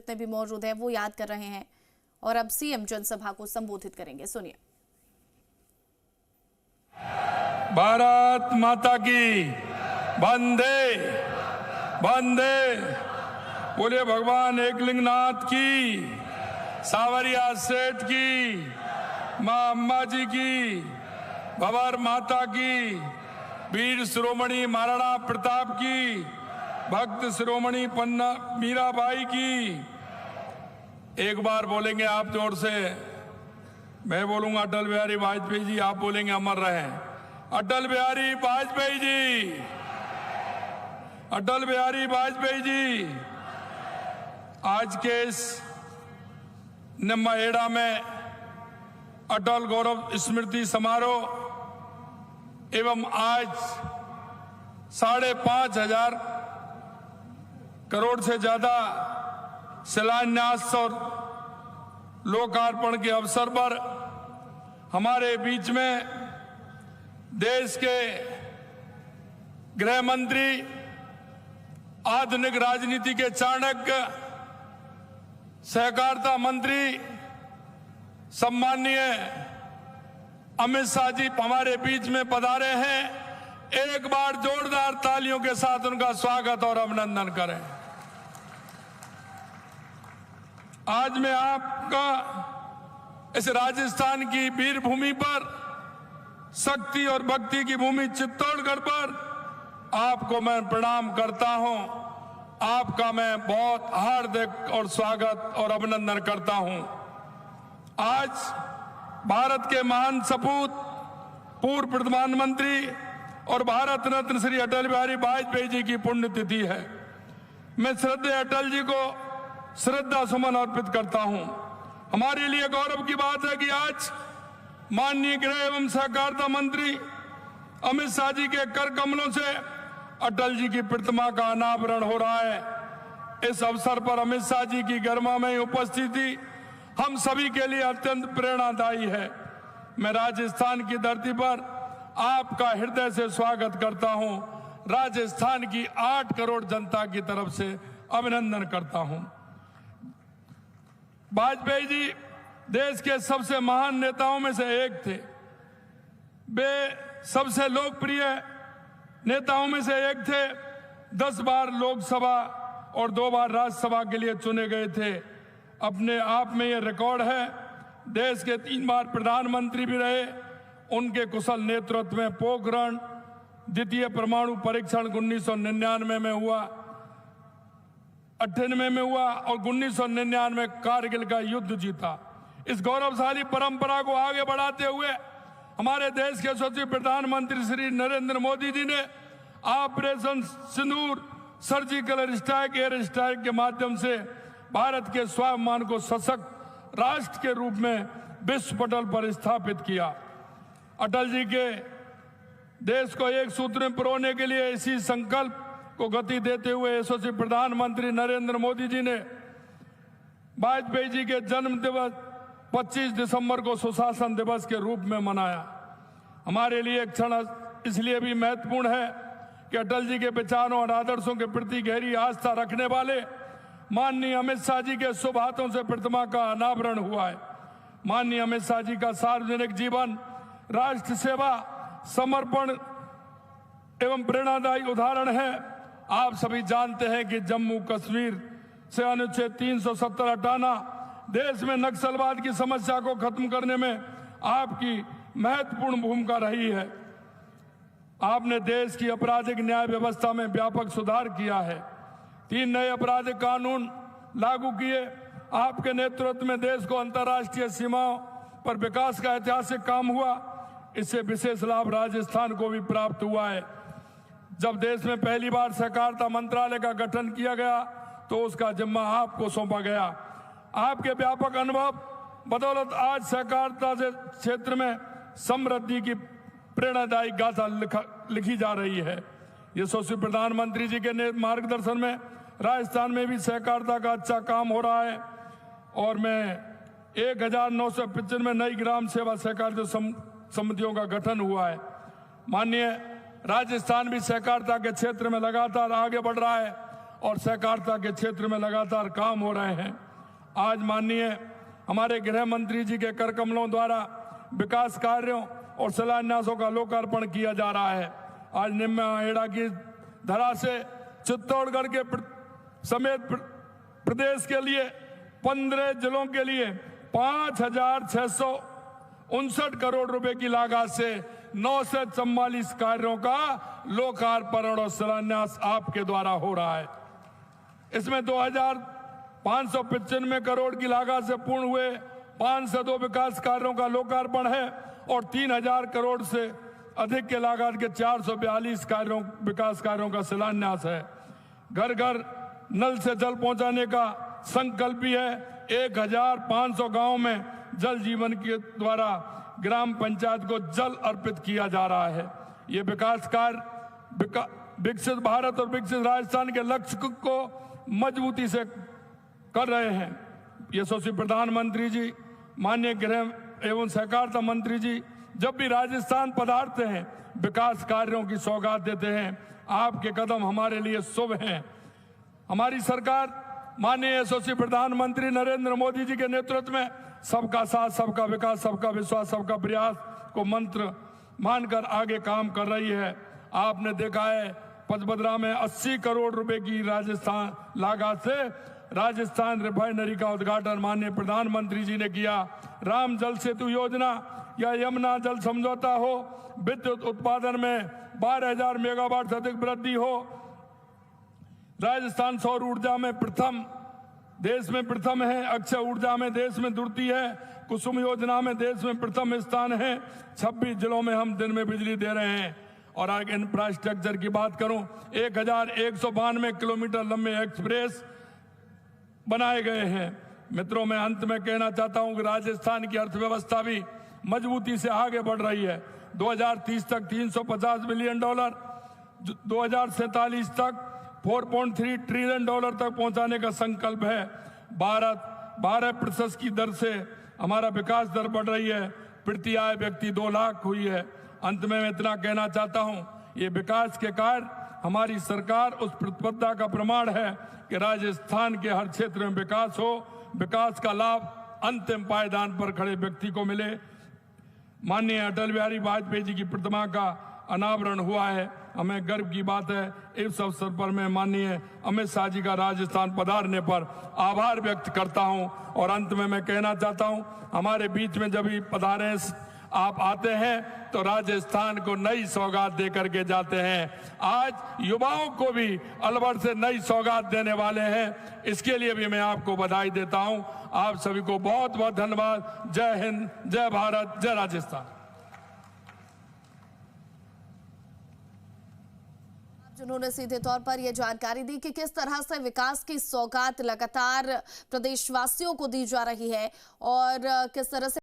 जितने भी मौजूद हैं वो याद कर रहे हैं और अब सीएम जनसभा को संबोधित करेंगे। सुनिए। भारत माता की वंदे वंदे। बोले भगवान एकलिंगनाथ की, सावरिया सेठ की, माँ अम्मा जी की, भवर माता की, वीर शिरोमणि महाराणा प्रताप की, भक्त शिरोमणि पन्ना मीराबाई की। एक बार बोलेंगे आप जोर से, मैं बोलूंगा अटल बिहारी वाजपेयी जी, आप बोलेंगे अमर रहें। अटल बिहारी वाजपेयी जी, अटल बिहारी वाजपेयी जी। आज के इस निम्बाहेड़ा में अटल गौरव स्मृति समारोह एवं आज 5,500 करोड़ से ज्यादा शिलान्यास और लोकार्पण के अवसर पर हमारे बीच में देश के गृह मंत्री, आधुनिक राजनीति के चाणक्य, सहकारिता मंत्री सम्माननीय अमित शाह जी हमारे बीच में पधारे हैं। एक बार जोरदार तालियों के साथ उनका स्वागत और अभिनंदन करें। आज मैं आपका इस राजस्थान की वीर भूमि पर, शक्ति और भक्ति की भूमि चित्तौड़गढ़ पर आपको मैं प्रणाम करता हूं। आपका मैं बहुत हार्दिक और स्वागत और अभिनंदन करता हूं। आज भारत के महान सपूत, पूर्व प्रधानमंत्री और भारत रत्न श्री अटल बिहारी वाजपेयी जी की पुण्यतिथि है। मैं श्रद्धेय अटल जी को श्रद्धा सुमन अर्पित करता हूं। हमारे लिए गौरव की बात है कि आज माननीय गृह एवं सहकारिता मंत्री अमित शाह जी के कर कमलों से अटल जी की प्रतिमा का अनावरण हो रहा है। इस अवसर पर अमित शाह जी की गरिमामय उपस्थिति हम सभी के लिए अत्यंत प्रेरणादायी है। मैं राजस्थान की धरती पर आपका हृदय से स्वागत करता हूं। राजस्थान की 8 करोड़ जनता की तरफ से अभिनंदन करता हूं। वाजपेयी जी देश के सबसे महान नेताओं में से एक थे। वे सबसे लोकप्रिय नेताओं में से एक थे। 10 बार लोकसभा और 2 बार राज्यसभा के लिए चुने गए थे। अपने आप में ये रिकॉर्ड है। देश के 3 बार प्रधानमंत्री भी रहे। उनके कुशल नेतृत्व में पोखरण द्वितीय परमाणु परीक्षण 1999 में हुआ, 98 में हुआ और 1999 में कारगिल का युद्ध जीता। इस गौरवशाली परंपरा को आगे बढ़ाते हुए हमारे देश के यशस्वी प्रधानमंत्री श्री नरेंद्र मोदी जी ने ऑपरेशन सिंदूर, सर्जिकल स्ट्राइक, एयर स्ट्राइक के माध्यम से भारत के स्वाभिमान को सशक्त राष्ट्र के रूप में विश्व पटल पर स्थापित किया। अटल जी के देश को एक सूत्र में पिरोने के लिए इसी संकल्प को गति देते हुए यशस्वी प्रधानमंत्री नरेंद्र मोदी जी ने वाजपेयी जी के जन्म दिवस 25 दिसंबर को सुशासन दिवस के रूप में मनाया। हमारे लिए एक क्षण इसलिए भी महत्वपूर्ण है कि अटल जी के विचारों और आदर्शों के प्रति गहरी आस्था रखने वाले माननीय अमित शाह जी के शुभ हाथों से प्रतिमा का अनावरण हुआ है। माननीय अमित शाह जी का सार्वजनिक जीवन, राष्ट्र सेवा, समर्पण एवं प्रेरणादायी उदाहरण है। आप सभी जानते हैं कि जम्मू कश्मीर से अनुच्छेद 370 हटाना, देश में नक्सलवाद की समस्या को खत्म करने में आपकी महत्वपूर्ण भूमिका रही है। आपने देश की आपराधिक न्याय व्यवस्था में व्यापक सुधार किया है। 3 नए आपराधिक कानून लागू किए। आपके नेतृत्व में देश को अंतर्राष्ट्रीय सीमाओं पर विकास का ऐतिहासिक काम हुआ। इससे विशेष लाभ राजस्थान को भी प्राप्त हुआ है। जब देश में पहली बार सहकारिता मंत्रालय का गठन किया गया तो उसका जिम्मा आपको सौंपा गया। आपके व्यापक अनुभव बदौलत आज सहकारिता से क्षेत्र में समृद्धि की प्रेरणादायी गाथा लिखी जा रही है। यशस्वी प्रधानमंत्री जी के मार्गदर्शन में राजस्थान में भी सहकारिता का अच्छा काम हो रहा है और मैं 1995 नई ग्राम सेवा सहकारिता समितियों का गठन हुआ है। माननीय राजस्थान भी सहकारिता के क्षेत्र में लगातार आगे बढ़ रहा है। और सहकारिता के क्षेत्र में लगातार काम हो रहे हैं। आज माननीय हमारे गृह मंत्री जी के कर कमलों द्वारा विकास कार्यों और शिलान्यासों का लोकार्पण किया जा रहा है। आज निम्न हेड़ा की धरा से चित्तौड़गढ़ के समेत प्रदेश के लिए 15 जिलों के लिए 5,659 करोड़ रुपए की लागत से 944 कार्यों का लोकार्पण और शिलान्यास आपके द्वारा हो रहा है। इसमें 2,595 करोड़ की लागत से पूर्ण हुए 502 विकास कार्यों का लोकार्पण है और 3,000 करोड़ से अधिक के लागत के 442 विकास कार्यों का शिलान्यास है। घर घर नल से जल पहुंचाने का संकल्प भी है। 1,500 गांव में जल जीवन के द्वारा ग्राम पंचायत को जल अर्पित किया जा रहा है। ये विकास कार्य विकसित भारत और विकसित राजस्थान के लक्ष्य को मजबूती से कर रहे हैं। यशस्वी प्रधानमंत्री जी, माननीय गृह एवं सहकारिता मंत्री जी जब भी राजस्थान पधारते हैं विकास कार्यों की सौगात देते हैं। आपके कदम हमारे लिए शुभ हैं। हमारी सरकार माननीय यशस्वी प्रधानमंत्री नरेंद्र मोदी जी के नेतृत्व में सबका साथ, सबका विकास, सबका विश्वास, सबका प्रयास को मंत्र मानकर आगे काम कर रही है। आपने देखा है पचपदरा में 80 करोड़ रुपए की राजस्थान लागत से राजस्थान रिफाइनरी का उद्घाटन माननीय प्रधानमंत्री जी ने किया। राम जल सेतु योजना या यमुना जल समझौता हो, विद्युत उत्पादन में 12,000 मेगावाट से अधिक वृद्धि हो, राजस्थान सौर ऊर्जा में देश में प्रथम है, अक्षय ऊर्जा में देश में द्वितीय है, कुसुम योजना में देश में प्रथम स्थान है। 26 जिलों में हम दिन में बिजली दे रहे हैं। और आगे इंफ्रास्ट्रक्चर की बात करूं, 1,192 किलोमीटर लंबे एक्सप्रेस बनाए गए हैं। मित्रों, मैं अंत में कहना चाहता हूं कि राजस्थान की अर्थव्यवस्था भी मजबूती से आगे बढ़ रही है। 2030 तक $350 बिलियन, 2047 तक $4.3 ट्रिलियन तक पहुंचाने का संकल्प है। भारत 12% की दर से हमारा विकास दर बढ़ रही है। प्रति आय व्यक्ति 2 लाख हुई है। अंत में मैं इतना कहना चाहता हूं, ये विकास के कार्य हमारी सरकार उस प्रतिबद्धता का प्रमाण है कि राजस्थान के हर क्षेत्र में विकास हो, विकास का लाभ अंतिम पायदान पर खड़े व्यक्ति को मिले। माननीय अटल बिहारी वाजपेयी जी की प्रतिमा का अनावरण हुआ है। हमें गर्व की बात है। इस अवसर पर मैं माननीय अमित शाह जी का राजस्थान पधारने पर आभार व्यक्त करता हूं। और अंत में मैं कहना चाहता हूं, हमारे बीच में जब भी पधारे आप आते हैं तो राजस्थान को नई सौगात दे करके जाते हैं। आज युवाओं को भी अलवर से नई सौगात देने वाले हैं। इसके लिए भी मैं आपको बधाई देता हूं। आप सभी को बहुत बहुत धन्यवाद। जय हिंद, जय भारत, जय राजस्थान। जिन्होंने सीधे तौर पर यह जानकारी दी कि किस तरह से विकास की सौगात लगातार प्रदेशवासियों को दी जा रही है और किस तरह से